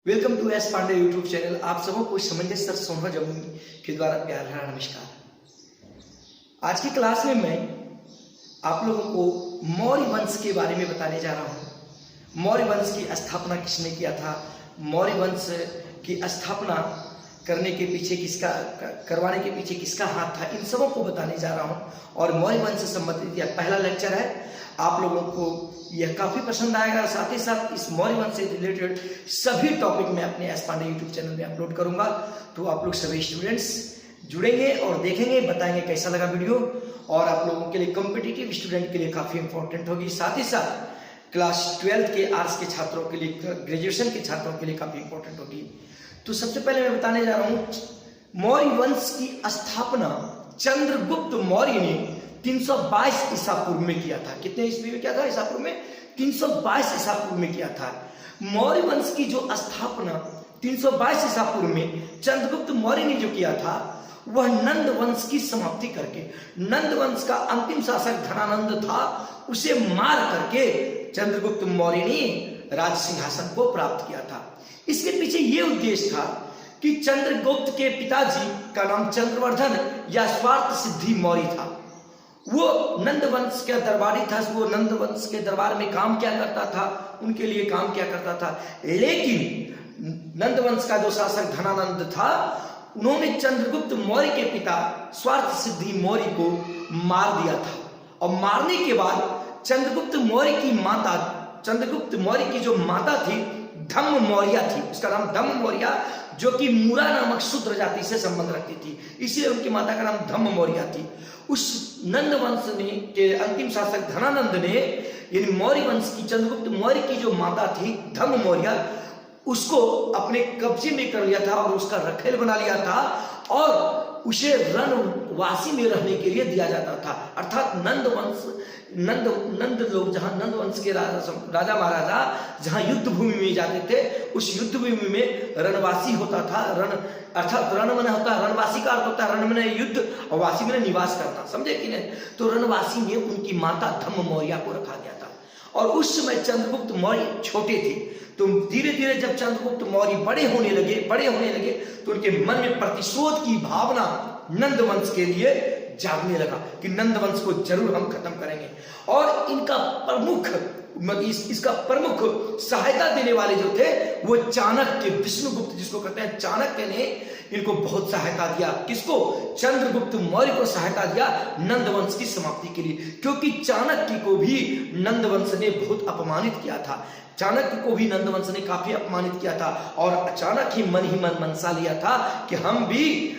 Welcome to S Pandey YouTube channel. आप सबों को समंजस सर सोना जमुई के द्वारा प्यार भरा नमस्कार। आज की क्लास में मैं आप लोगों को मौर्य वंश के बारे में बताने जा रहा हूँ। मौर्य वंश की स्थापना किसने किया था, मौर्य वंश की स्थापना करवाने के पीछे किसका हाथ था, इन सबों को बताने जा रहा हूँ। और मौर्य वंश से संबंधित यह पहला लेक्चर है। आप लोगों को यह काफी पसंद आएगा। साथ ही साथ इस मौर्य वंश से रिलेटेड सभी टॉपिक मैं अपने एस पांडे यूट्यूब चैनल में अपलोड करूंगा, तो आप लोग सभी स्टूडेंट्स जुड़ेंगे और देखेंगे, बताएंगे कैसा लगा वीडियो। और आप लोगों के लिए कॉम्पिटिटिव स्टूडेंट के लिए काफी इंपॉर्टेंट होगी। साथ ही साथ क्लास 12 के आर्ट्स के छात्रों के लिए, ग्रेजुएशन के छात्रों के लिए काफी इंपॉर्टेंट होगी। तो सबसे पहले मैं बताने जा रहा हूँ मौर्य वंश की स्थापना चंद्रगुप्त मौर्य ने 322 ईसा पूर्व में किया था। कितने ईस्वी में किया था? ईसा पूर्व में 322 ईसा पूर्व में किया था। मौर्य वंश की जो स्थापना 322 ईसा पूर्व में चंद्रगुप्त मौर्य ने जो किया था, वह नंद वंश की समाप्ति करके, नंद वंश का अंतिम शासक धनानंद था, उसे मार करके चंद्रगुप्त मौर्य ने राज सिंहासन को प्राप्त किया था। इसके पीछे यह उद्देश्य था कि चंद्रगुप्त के पिताजी का नाम चंद्रवर्धन या स्वार्थ सिद्धि मौर्य था। वो नंद वंश का दरबारी था। वो नंद वंश के दरबार में काम क्या करता था, उनके लिए काम क्या करता था। लेकिन नंद वंश का जो शासक धनानंद था, उन्होंने चंद्रगुप्त मौर्य के पिता स्वार्थ सिद्धि मौर्य को मार दिया था। और मारने के बाद चंद्रगुप्त मौर्य की जो माता थी धम्म मौर्य थी, उसका नाम धम्म मौर्य, जो कि मूरा नामक शूद्र जाति से संबंध रखती थी, इसलिए उनकी माता का नाम धम्म मौर्य थी। उस नंद वंश के अंतिम शासक धनानंद ने, यानी मौर्य वंश की चंद्रगुप्त मौर्य की जो माता थी धम्म मौर्य, उसको अपने कब्जे में कर लिया था और उसका रखेल बना लिया था और उसे रणवासी में रहने के लिए दिया जाता था। अर्थात नंद लोग जहां नंद वंश के राजा महाराजा जहां युद्ध भूमि में जाते थे, उस युद्ध भूमि में रणवासी होता था। अर्थात रण मन होता है, रणवासी का अर्थ होता है रण मन युद्ध और वासी मन निवास करना, समझे कि नहीं। तो रणवासी में उनकी माता धम्म मौर्य को रखा गया था। और उस समय चंद्रगुप्त मौर्य छोटे थे। तो धीरे धीरे जब चंद्रगुप्त मौर्य बड़े होने लगे तो उनके मन में प्रतिशोध की भावना नंद वंश के लिए जागने लगा कि नंद वंश को जरूर हम खत्म करेंगे। और इनका इसका प्रमुख सहायता देने वाले जो थे वो चाणक्य, विष्णुगुप्त जिसको कहते हैं, चाणक्य ने इनको बहुत सहायता दिया। किसको? चंद्रगुप्त मौर्य को सहायता दिया नंद वंश की समाप्ति के लिए, क्योंकि चाणक्य को भी नंद वंश ने बहुत अपमानित किया था। चाणक्य को भी नंद वंश ने काफी अपमानित किया था और अचानक ही मन मनसा लिया था कि हम भी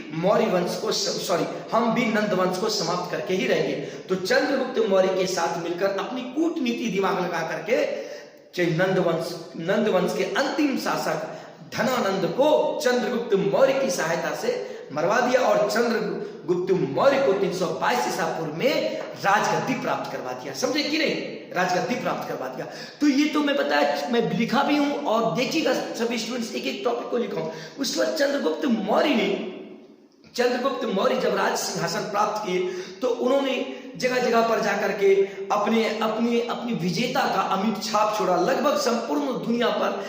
नंद वंश को समाप्त करके ही रहेंगे। तो चंद्रगुप्त मौर्य के साथ मिलकर अपनी कूटनीति दिमाग लगा करके नंद वंश के अंतिम शासक धनानंद को चंद्रगुप्त मौर्य की सहायता से मरवा दिया और चंद्रगुप्त मौर्य को 322 ईसा पूर्व में राजगद्दी प्राप्त करवा दिया। समझे कि नहीं? राजगद्दी प्राप्त करवा दिया। तो ये तो मैं बताया, मैं लिखा भी हूं और देखिएगा सभी स्टूडेंट्स, एक एक टॉपिक को लिखा हूं। उसके बाद चंद्रगुप्त मौर्य जब राज सिंहासन प्राप्त किए तो उन्होंने जगह जगह पर जाकर के अपनी विजेता का अमिट छाप छोड़ा। लगभग संपूर्ण दुनिया पर,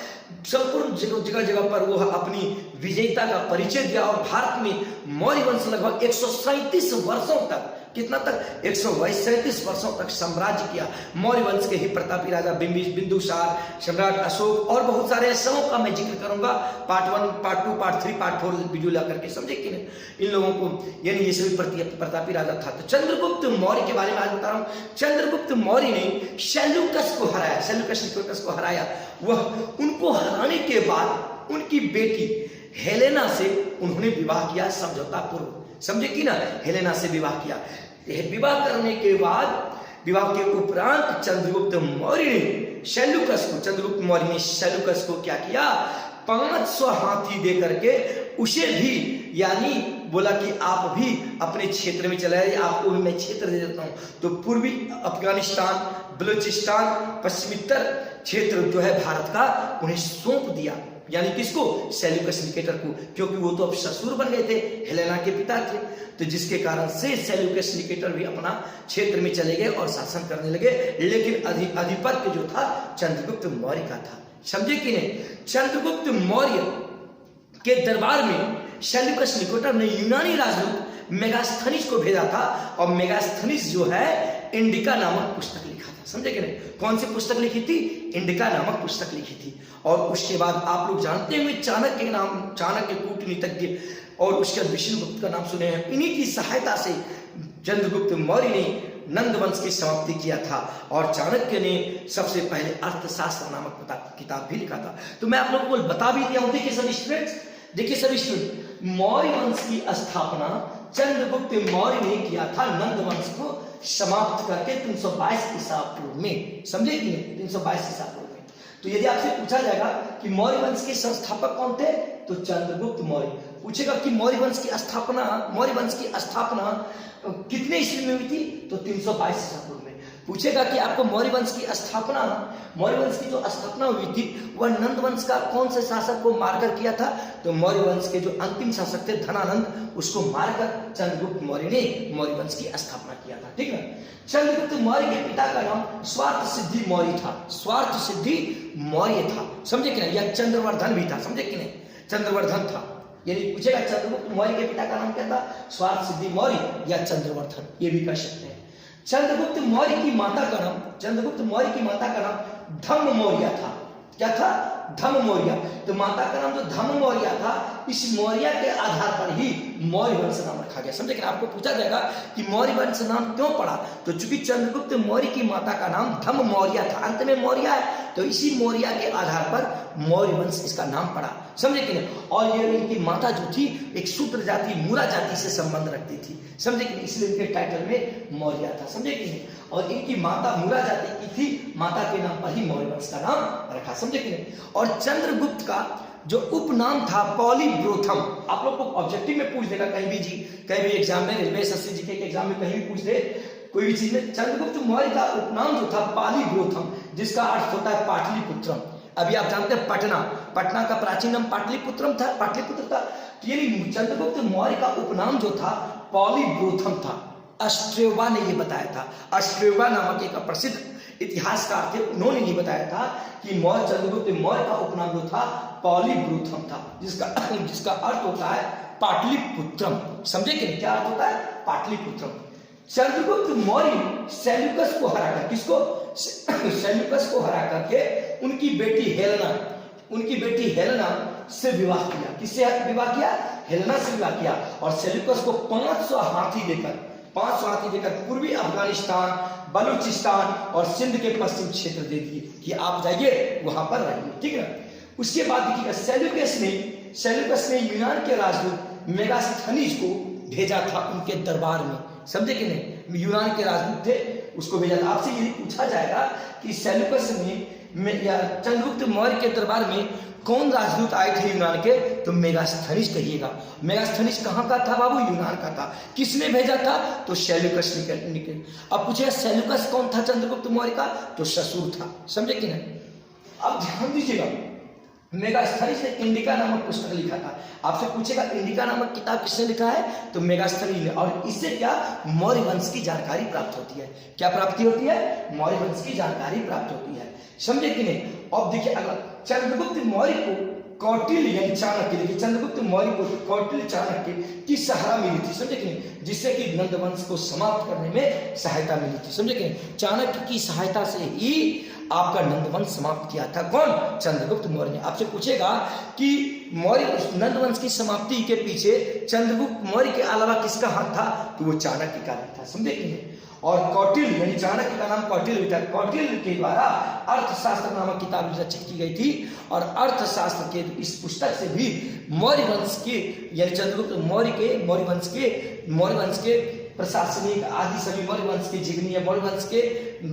संपूर्ण जगह जगह पर वो अपनी विजेता का परिचय दिया। और भारत में मौर्य वंश लगभग 137 वर्षों तक, कितना तक? 137 वर्षों तक साम्राज्य किया। मौर्य वंश के ही प्रतापी राजा बिंदुसार, सम्राट अशोक और बहुत सारे ऐसों का मैं जिक्र करूंगा। Part 1, part 2, part 3, part 4 video ला करके, समझे कि नहीं। इन लोगों को, यानी ये सभी प्रतापी राजा था। तो चंद्रगुप्त मौर्य के बारे में आज बता रहा हूं। चंद्रगुप्त मौर्य ने सेल्यूकस को हराया। वह उनको हराने के बाद उनकी बेटी हेलेना से उन्होंने विवाह किया समझौता पूर्व, समझे कि ना। हेलेना से विवाह किया। विवाह करने के बाद, विवाह के उपरांत चंद्रगुप्त मौर्य ने सेल्यूकस को क्या किया? 500 हाथी दे करके उसे भी, यानी बोला कि आप भी अपने क्षेत्र में चले आइए, आपको भी मैं क्षेत्र दे देता हूं। तो पूर्वी अफगानिस्तान, बलूचिस्तान, पश्चिमोत्तर क्षेत्र जो है भारत का, उन्हें सौंप दिया। यानी किसको? सेल्यूकस निकेटर को, क्योंकि वो तो अब ससुर बन गए थे, हेलेना के पिता थे। तो जिसके कारण से सेल्यूकस निकेटर भी अपना क्षेत्र में चले गए और शासन करने लगे। लेकिन आधिपत्य जो था चंद्रगुप्त मौर्य का था। समझे कि नहीं? चंद्रगुप्त मौर्य के दरबार में सेल्यूकस निकोटर ने यूनानी राजदूत मेगास्थनीज को भेजा था और मेगास्थनीज जो है इंडिका नामक पुस्तक लिखा था। समझे कि नहीं? कौन सी पुस्तक लिखी थी? इंडिका नामक पुस्तक लिखी थी। और उसके बाद आप लोग जानते हुए चाणक्य के नाम, चाणक्य कूटनीतिज्ञ, और उसके बाद विष्णुगुप्त का नाम सुने हैं। इन्हीं की सहायता से चंद्रगुप्त मौर्य ने नंद वंश की समाप्ति किया था और चाणक्य ने सबसे पहले अर्थशास्त्र नामक किताब भी लिखा था। तो मैं आप लोगों को बता भी दिया हूं। देखिए सभी स्टूडेंट्स, देखिए सभी स्टूडेंट, मौर्य वंश की स्थापना चंद्रगुप्त मौर्य ने किया था नंद वंश को समाप्त करके 322 ईसा पूर्व में। समझे कि नहीं? 322 ईसा पूर्व में। तो यदि आपसे पूछा जाएगा कि मौर्य वंश के संस्थापक कौन थे, तो चंद्रगुप्त मौर्य। पूछेगा कि मौर्य वंश की स्थापना कितने ईस्वी में हुई थी, तो 322 ईसा पूर्व में। पूछेगा कि आपको मौर्य वंश की जो स्थापना हुई थी वह नंद वंश का कौन से शासक को मारकर किया था, तो मौर्य वंश के जो अंतिम शासक थे धनानंद, उसको मारकर चंद्रगुप्त मौर्य ने मौर्य वंश की स्थापना किया था। ठीक है। चंद्रगुप्त मौर्य के पिता का नाम स्वार्थ सिद्धि मौर्य था। स्वार्थ सिद्धि मौर्य था। समझे कि नहीं? या चंद्रवर्धन भी था। समझे कि नहीं? चंद्रवर्धन था। यदि पूछेगा चंद्रगुप्त मौर्य के पिता का नाम क्या था, स्वार्थ सिद्धि मौर्य या चंद्रवर्धन, ये भी कह सकते हैं। चंद्रगुप्त मौर्य की माता का नाम धम्म मौर्य था। क्या था? धम्म मौर्य। तो माता का नाम जो धम्म मौर्य था, इस मौर्य के आधार पर ही मौर्य वंश नाम रखा गया। समझे कि आपको पूछा जाएगा कि मौर्य वंश नाम क्यों पड़ा, तो चूंकि चंद्रगुप्त मौर्य की माता का नाम धम्म मौर्य था, अंत में मौर्य है, तो इसी मौर्य के आधार पर मौर्य वंश इसका नाम पड़ा। समझे कि नहीं? और ये इनकी माता जो थी एक शूद्र जाति, मूरा जाति से संबंध रखती थी। समझे कि नहीं? इसलिए इनके टाइटल में मौर्य था। समझे कि नहीं? और इनकी माता मूरा जाति की थी, माता के नाम पर ही मौर्य वंश का नाम रखा। समझे कि नहीं? और चंद्रगुप्त का जो उपनाम था पॉलीब्रोथम, आप लोग को ऑब्जेक्टिव में पूछ देगा कहीं भी एग्जाम में, रेलवे एसएससी जीके के एग्जाम में कहीं भी पूछ दे कोई भी चीज में। चंद्रगुप्त मौर्य का उपनाम जो था पॉलीब्रोथम, जिसका अर्थ होता है पाटलिपुत्रम। अभी आप जानते हैं पटना का प्राचीन नाम पाटलिपुत्र था। तो यानी चंद्रगुप्त मौर्य का उपनाम जो था पॉलीब्रोथम था। अस्ट्रेवा ने ये बताया था। अस्ट्रेवा नामक एक प्रसिद्ध इतिहासकार थे, उन्होंने ये बताया था कि चंद्रगुप्त मौर्य का उपनाम जो था पॉलीब्रोथम था, जिसका अर्थ होता है पाटलिपुत्रम। समझे कि नहीं? क्या अर्थ होता है? पाटलिपुत्रम। चंद्रगुप्त मौर्य सेल्यूकस को हराकर, किसको? सेल्यूकस को हरा करके उनकी बेटी हेलेना से विवाह किया। किससे विवाह किया? हेलेना से विवाह किया। और सेल्यूकस को 500 हाथी देकर पूर्वी अफगानिस्तान, बलूचिस्तान और सिंध के पश्चिम क्षेत्र दे दिए कि आप जाइए वहां पर रहिए। ठीक है। उसके बाद देखिएगा सेल्यूकस ने यूनान के राजदूत मेगास्थनीज को भेजा था उनके दरबार में। समझे कि नहीं? यूनान के राजदूत थे, उसको भेजा था। आपसे यदि पूछा जाएगा कि सेल्यूकस ने या चंद्रगुप्त मौर्य के दरबार में कौन राजदूत आए थे यूनान के, तो मेगास्थनीज कहिएगा। मेगास्थनीज कहाँ का था बाबू? यूनान का था। किसने भेजा था? तो सेल्यूकस ने। अब पूछेगा सेल्यूकस कौन था चंद्रगुप्त मौर्य का? तो ससुर था। समझे कि नहीं? अब ध्यान दीजिएगा, मेगास्थनीज ने इंडिका नामक पुस्तक लिखा था। आपसे पूछेगा इंडिका नामक किताब किसने लिखा है, तो मेगास्थनीज ने। और इससे क्या? मौर्य वंश की जानकारी प्राप्त होती है। क्या प्राप्ति होती है? मौर्य वंश की जानकारी प्राप्त होती है। समझे कि नहीं? अब देखिए अगर चंद्रगुप्त मौर्य को कौटिल्य यानी चाणक्य, देखिए चंद्रगुप्त मौर्य को कौटिल्य चाणक्य की सहारा मिली थी। समझे कि नहीं? जिससे कि नंद वंश को समाप्त करने में सहायता मिली थी। समझे कि नहीं? चाणक्य की सहायता से ही आपका नंद वंश समाप्त किया था। कौन? चंद्रगुप्त मौर्य ने। आपसे पूछेगा कि नंद वंश की समाप्ति के पीछे चंद्रगुप्त मौर्य के अलावा किसका हाथ था, तो वो चाणक्य का था। समझे कि नहीं? और कौटिल्य यानी चाणक्य का नाम कौटिल्य था। कौटिल्य के द्वारा अर्थशास्त्र नामक किताब रचित की गई थी और अर्थशास्त्र के इस पुस्तक से भी मौर्य वंश के यानी चंद्रगुप्त मौर्य वंश के प्रशासनिक आदि सभी मौर्य वंश की जीवनी या मौर्य वंश के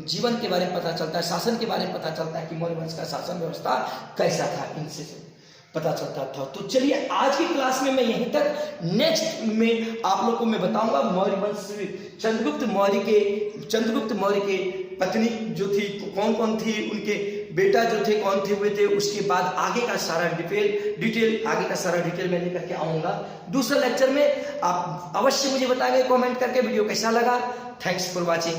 जीवन के बारे में पता चलता है, शासन के बारे में पता चलता है कि मौर्य वंश का शासन व्यवस्था कैसा था, इनसे पता चलता था। तो चलिए आज की क्लास में मैं यहीं तक, नेक्स्ट में आप लोगों को मैं बताऊंगा मौर्य वंश चंद्रगुप्त मौर्य के पत्नी जो थी कौन कौन थी, उनके बेटा जो थे कौन थे हुए थे, उसके बाद आगे का सारा डिटेल मैं लेकर के आऊंगा। दूसरे लेक्चर में आप अवश्य मुझे बताएंगे कमेंट करके वीडियो कैसा लगा। Thanks for watching.